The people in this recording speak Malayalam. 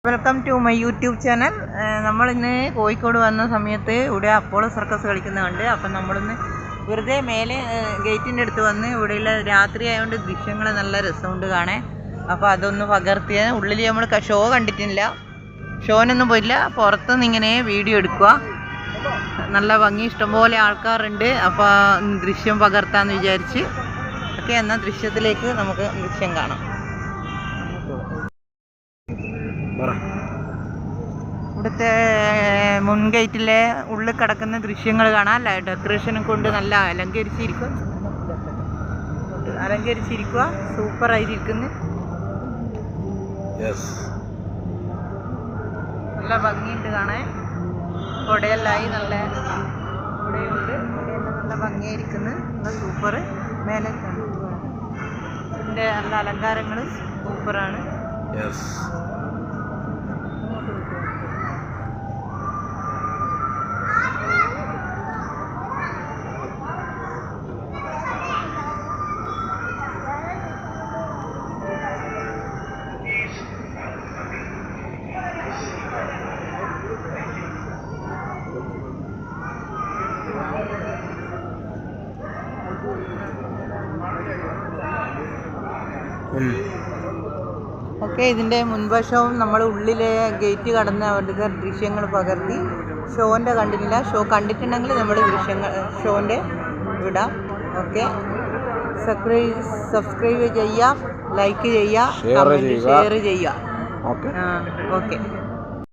Welcome to my YouTube channel. നമ്മളിന്ന് കോഴിക്കോട് വന്ന സമയത്ത് ഇവിടെ അപ്പോളോ സർക്കസ് കളിക്കുന്നുണ്ട്. അപ്പം നമ്മളിന്ന് വെറുതെ മേലെ ഗേറ്റിൻ്റെ അടുത്ത് വന്ന് ഇവിടെയുള്ള രാത്രി ആയതുകൊണ്ട് ദൃശ്യങ്ങൾ നല്ല രസമുണ്ട് കാണാൻ. അപ്പോൾ അതൊന്ന് പകർത്തിയ ഉള്ളിൽ നമ്മൾ ഷോ കണ്ടിട്ടില്ല, ഷോനൊന്നും പോയില്ല, പുറത്തുനിന്ന് ഇങ്ങനെ വീഡിയോ എടുക്കുക. നല്ല ഭംഗി, ഇഷ്ടംപോലെ ആൾക്കാരുണ്ട്. അപ്പോൾ ദൃശ്യം പകർത്താമെന്ന് വിചാരിച്ച്. ഓക്കെ, എന്നാൽ ദൃശ്യത്തിലേക്ക് നമുക്ക് ദൃശ്യം കാണാം. ഇവിടുത്തെ മുൻഗേറ്റിലെ ഉള്ളിൽ കിടക്കുന്ന ദൃശ്യങ്ങൾ കാണാം. ഡെക്കറേഷനും കൊണ്ട് നല്ല അലങ്കരിച്ചിരിക്കുക, സൂപ്പറായിരിക്കുന്നു. നല്ല ഭംഗിയുണ്ട് കാണാൻ. കൊടയെല്ലായി നല്ല ഇവിടെയുണ്ട്, നല്ല ഭംഗിയായിരിക്കുന്നു, നല്ല സൂപ്പർ. മേലെ ഇതിൻ്റെ നല്ല അലങ്കാരങ്ങൾ സൂപ്പറാണ്. ഓക്കെ, ഇതിൻ്റെ മുൻവശവും നമ്മൾ ഉള്ളിലെ ഗേറ്റ് കടന്ന് അവിടുത്തെ ദൃശ്യങ്ങൾ പകർത്തി. ഷോൻ്റെ കണ്ടിട്ടില്ല, ഷോ കണ്ടിട്ടുണ്ടെങ്കിൽ നമ്മൾ ഷോൻ്റെ വിടാം. ഓക്കെ, സബ്സ്ക്രൈബ് ചെയ്യുക, ലൈക്ക് ചെയ്യുക, ഷെയർ ചെയ്യുക. ഓക്കെ.